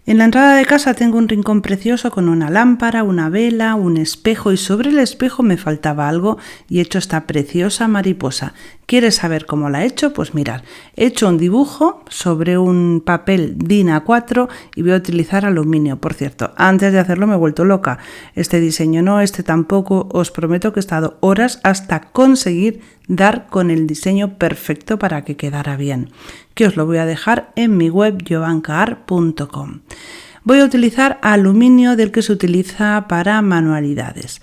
En la entrada de casa tengo un rincón precioso con una lámpara, una vela, un espejo y sobre el espejo me faltaba algo y he hecho esta preciosa mariposa. ¿Quieres saber cómo la he hecho? Pues mirad, he hecho un dibujo sobre un papel DIN A4 y voy a utilizar aluminio. Por cierto, antes de hacerlo me he vuelto loca. Este diseño no, este tampoco. Os prometo que he estado horas hasta conseguir dar con el diseño perfecto para que quedara bien, que os lo voy a dejar en mi web jovancaar.com. Voy a utilizar aluminio del que se utiliza para manualidades.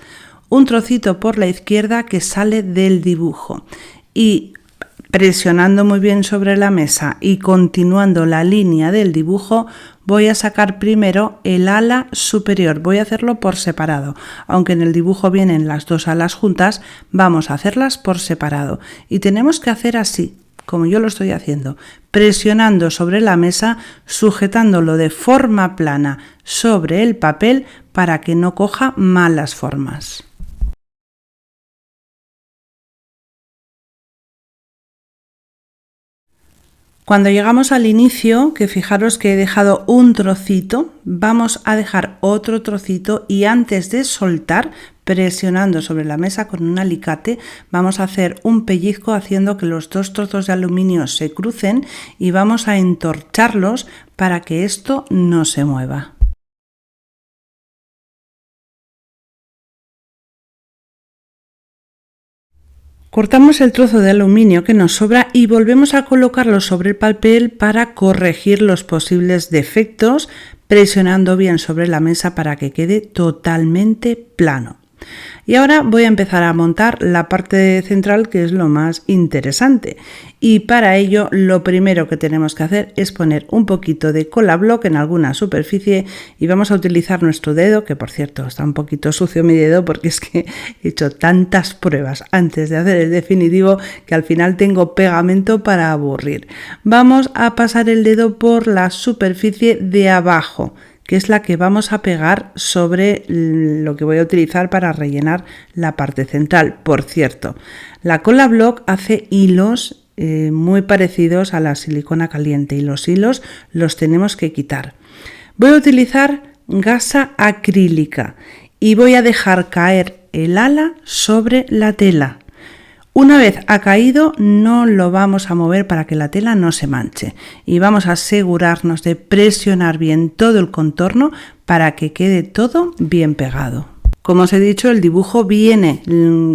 Un trocito por la izquierda que sale del dibujo y presionando muy bien sobre la mesa y continuando la línea del dibujo voy a sacar primero el ala superior. Voy a hacerlo por separado, aunque en el dibujo vienen las dos alas juntas, vamos a hacerlas por separado y tenemos que hacer así, como yo lo estoy haciendo, presionando sobre la mesa, sujetándolo de forma plana sobre el papel para que no coja malas formas. Cuando llegamos al inicio, que fijaros que he dejado un trocito, vamos a dejar otro trocito y antes de soltar, presionando sobre la mesa con un alicate, vamos a hacer un pellizco haciendo que los dos trozos de aluminio se crucen y vamos a entorcharlos para que esto no se mueva. Cortamos el trozo de aluminio que nos sobra y volvemos a colocarlo sobre el papel para corregir los posibles defectos, presionando bien sobre la mesa para que quede totalmente plano. Y ahora voy a empezar a montar la parte central, que es lo más interesante. Y para ello lo primero que tenemos que hacer es poner un poquito de cola block en alguna superficie y vamos a utilizar nuestro dedo, que por cierto está un poquito sucio mi dedo porque es que he hecho tantas pruebas antes de hacer el definitivo que al final tengo pegamento para aburrir. Vamos a pasar el dedo por la superficie de abajo, que es la que vamos a pegar sobre lo que voy a utilizar para rellenar la parte central. Por cierto, la cola block hace hilos muy parecidos a la silicona caliente y los hilos los tenemos que quitar. Voy a utilizar gasa acrílica y voy a dejar caer el ala sobre la tela. Una vez ha caído, no lo vamos a mover para que la tela no se manche y vamos a asegurarnos de presionar bien todo el contorno para que quede todo bien pegado. Como os he dicho, el dibujo viene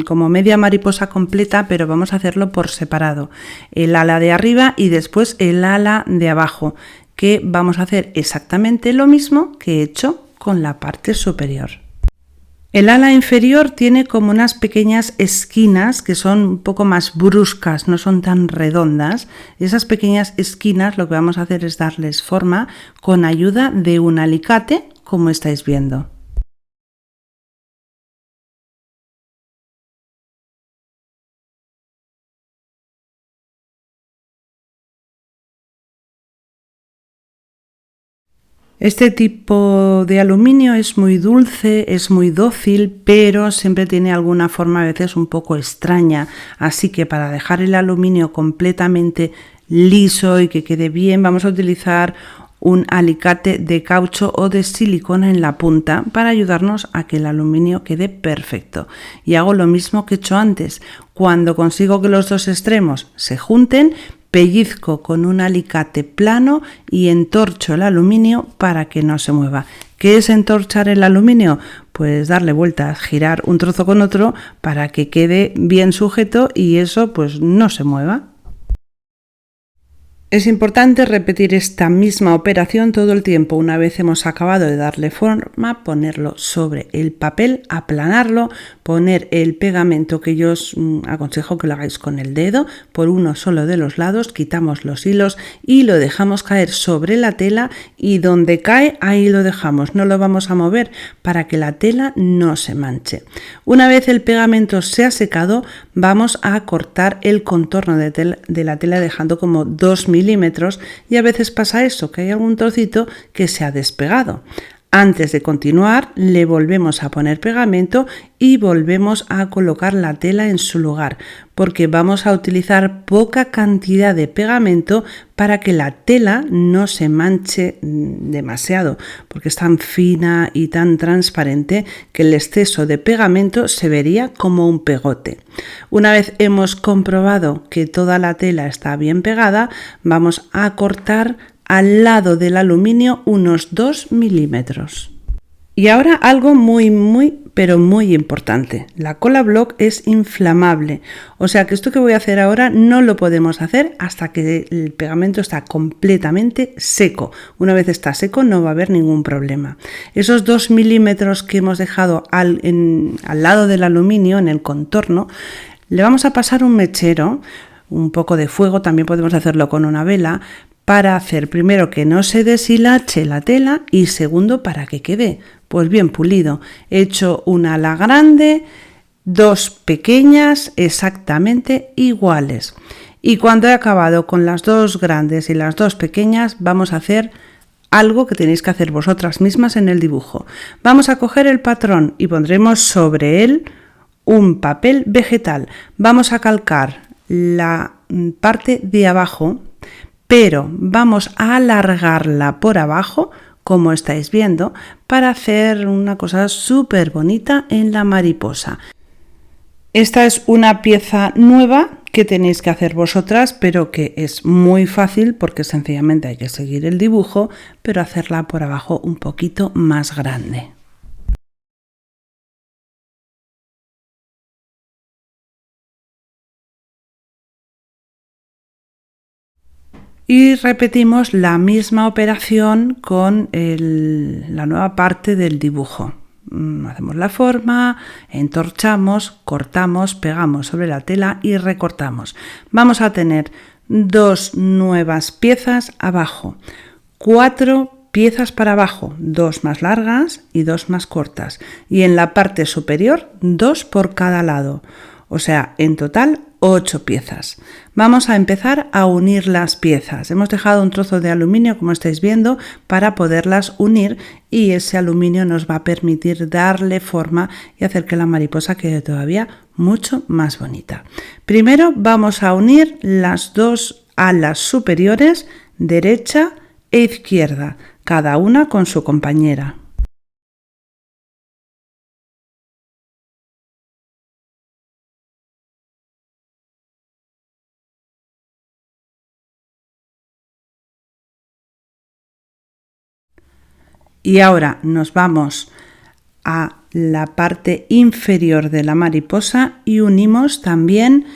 como media mariposa completa, pero vamos a hacerlo por separado. El ala de arriba y después el ala de abajo, que vamos a hacer exactamente lo mismo que he hecho con la parte superior. El ala inferior tiene como unas pequeñas esquinas que son un poco más bruscas, no son tan redondas. Esas pequeñas esquinas lo que vamos a hacer es darles forma con ayuda de un alicate, como estáis viendo. Este tipo de aluminio es muy dulce, es muy dócil, pero siempre tiene alguna forma a veces un poco extraña. Así que para dejar el aluminio completamente liso y que quede bien, vamos a utilizar un alicate de caucho o de silicona en la punta para ayudarnos a que el aluminio quede perfecto. Y hago lo mismo que he hecho antes. Cuando consigo que los dos extremos se junten, pellizco con un alicate plano y entorcho el aluminio para que no se mueva. ¿Qué es entorchar el aluminio? Pues darle vueltas, girar un trozo con otro para que quede bien sujeto y eso pues no se mueva. Es importante repetir esta misma operación todo el tiempo. Una vez hemos acabado de darle forma, ponerlo sobre el papel, aplanarlo, poner el pegamento que yo os aconsejo que lo hagáis con el dedo por uno solo de los lados, quitamos los hilos y lo dejamos caer sobre la tela y donde cae ahí lo dejamos, no lo vamos a mover para que la tela no se manche. Una vez el pegamento se ha secado, vamos a cortar el contorno de la tela dejando como 2 milímetros y a veces pasa eso, que hay algún trocito que se ha despegado. Antes de continuar, le volvemos a poner pegamento y volvemos a colocar la tela en su lugar, porque vamos a utilizar poca cantidad de pegamento para que la tela no se manche demasiado, porque es tan fina y tan transparente que el exceso de pegamento se vería como un pegote. Una vez hemos comprobado que toda la tela está bien pegada, vamos a cortar al lado del aluminio unos 2 milímetros. Y ahora algo pero muy importante. La cola block es inflamable, o sea que esto que voy a hacer ahora no lo podemos hacer hasta que el pegamento está completamente seco. Una vez está seco no va a haber ningún problema. Esos 2 milímetros que hemos dejado al lado del aluminio, en el contorno, le vamos a pasar un mechero, un poco de fuego, también podemos hacerlo con una vela, para hacer primero que no se deshilache la tela y segundo para que quede pues bien pulido. He hecho una ala grande, 2 pequeñas exactamente iguales, y cuando he acabado con las 2 grandes y las 2 pequeñas vamos a hacer algo que tenéis que hacer vosotras mismas en el dibujo. Vamos a coger el patrón y pondremos sobre él un papel vegetal. Vamos a calcar la parte de abajo, pero vamos a alargarla por abajo, como estáis viendo, para hacer una cosa súper bonita en la mariposa. Esta es una pieza nueva que tenéis que hacer vosotras, pero que es muy fácil porque sencillamente hay que seguir el dibujo, pero hacerla por abajo un poquito más grande. Y repetimos la misma operación con la nueva parte del dibujo. Hacemos la forma, entorchamos, cortamos, pegamos sobre la tela y recortamos. Vamos a tener 2 nuevas piezas abajo, 4 piezas para abajo, 2 más largas y 2 más cortas. Y en la parte superior, 2 por cada lado. O sea, en total 8 piezas. Vamos a empezar a unir las piezas. Hemos dejado un trozo de aluminio, como estáis viendo, para poderlas unir, y ese aluminio nos va a permitir darle forma y hacer que la mariposa quede todavía mucho más bonita. Primero vamos a unir las 2 alas superiores, derecha e izquierda, cada una con su compañera. Y ahora nos vamos a la parte inferior de la mariposa y unimos también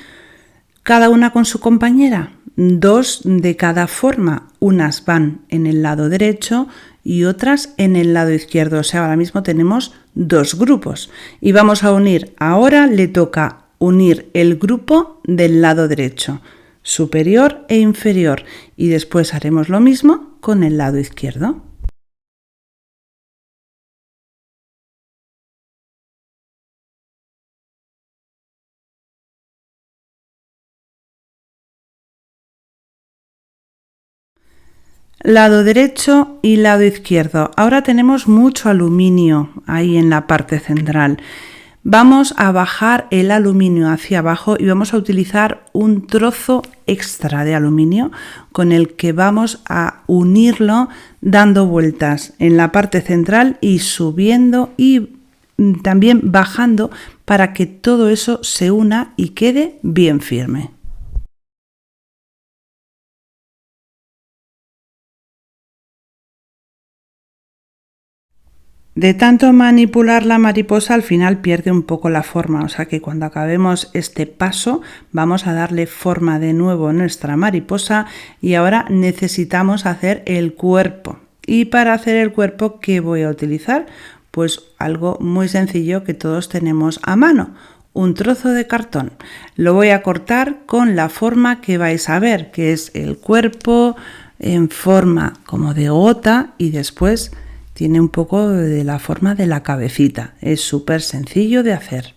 cada una con su compañera, 2 de cada forma. Unas van en el lado derecho y otras en el lado izquierdo. O sea, ahora mismo tenemos 2 grupos. Y vamos a unir, ahora le toca unir el grupo del lado derecho, superior e inferior. Y después haremos lo mismo con el lado izquierdo. Lado derecho y lado izquierdo. Ahora tenemos mucho aluminio ahí en la parte central. Vamos a bajar el aluminio hacia abajo y vamos a utilizar un trozo extra de aluminio con el que vamos a unirlo dando vueltas en la parte central y subiendo y también bajando para que todo eso se una y quede bien firme. De tanto manipular la mariposa al final pierde un poco la forma, o sea que cuando acabemos este paso vamos a darle forma de nuevo a nuestra mariposa y ahora necesitamos hacer el cuerpo. Y para hacer el cuerpo, ¿qué voy a utilizar? Pues algo muy sencillo que todos tenemos a mano, un trozo de cartón. Lo voy a cortar con la forma que vais a ver, que es el cuerpo en forma como de gota y después tiene un poco de la forma de la cabecita. Es súper sencillo de hacer.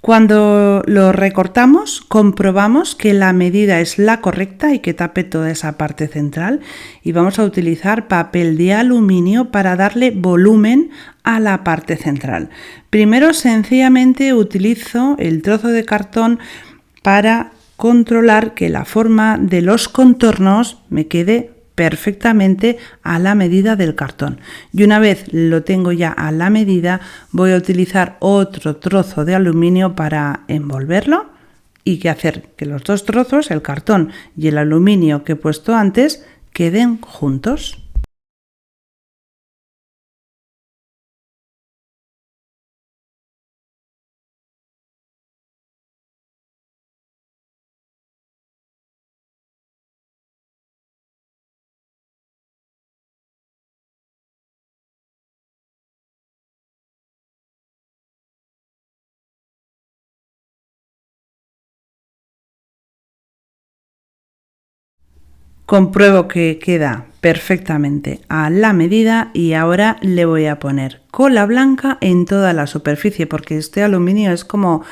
Cuando lo recortamos, comprobamos que la medida es la correcta y que tape toda esa parte central, y vamos a utilizar papel de aluminio para darle volumen a la parte central. Primero sencillamente utilizo el trozo de cartón para controlar que la forma de los contornos me quede perfectamente a la medida del cartón, y una vez lo tengo ya a la medida, voy a utilizar otro trozo de aluminio para envolverlo y que hacer que los dos trozos, el cartón y el aluminio que he puesto antes, queden juntos. Compruebo que queda perfectamente a la medida y ahora le voy a poner cola blanca en toda la superficie, porque este aluminio es como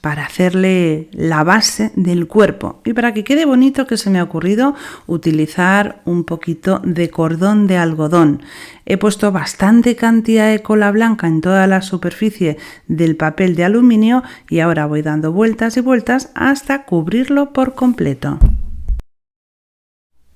para hacerle la base del cuerpo. Y para que quede bonito, que se me ha ocurrido utilizar un poquito de cordón de algodón. He puesto bastante cantidad de cola blanca en toda la superficie del papel de aluminio y ahora voy dando vueltas y vueltas hasta cubrirlo por completo.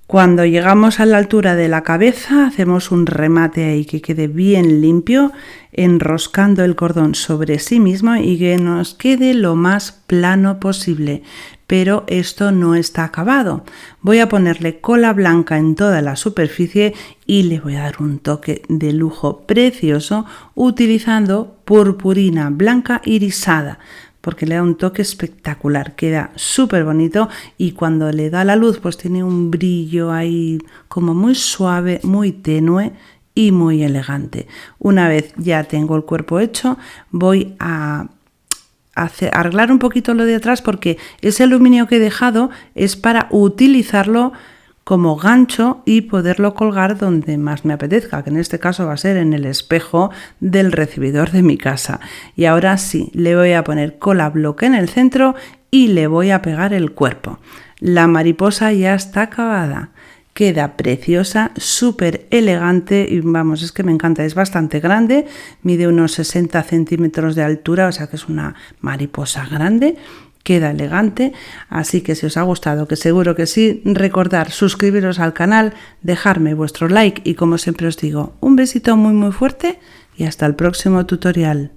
Cuando llegamos a la altura de la cabeza, hacemos un remate ahí que quede bien limpio, enroscando el cordón sobre sí mismo y que nos quede lo más plano posible. Pero esto no está acabado. Voy a ponerle cola blanca en toda la superficie y le voy a dar un toque de lujo precioso utilizando purpurina blanca irisada, porque le da un toque espectacular, queda súper bonito y cuando le da la luz pues tiene un brillo ahí como muy suave, muy tenue y muy elegante. Una vez ya tengo el cuerpo hecho, voy a arreglar un poquito lo de atrás, porque ese aluminio que he dejado es para utilizarlo como gancho y poderlo colgar donde más me apetezca, que en este caso va a ser en el espejo del recibidor de mi casa. Y ahora sí, le voy a poner cola bloque en el centro y le voy a pegar el cuerpo. La mariposa ya está acabada. Queda preciosa, súper elegante y vamos, es que me encanta, es bastante grande, mide unos 60 centímetros de altura, o sea que es una mariposa grande. Queda elegante, así que si os ha gustado, que seguro que sí, recordad suscribiros al canal, dejarme vuestro like y como siempre os digo, un besito muy fuerte y hasta el próximo tutorial.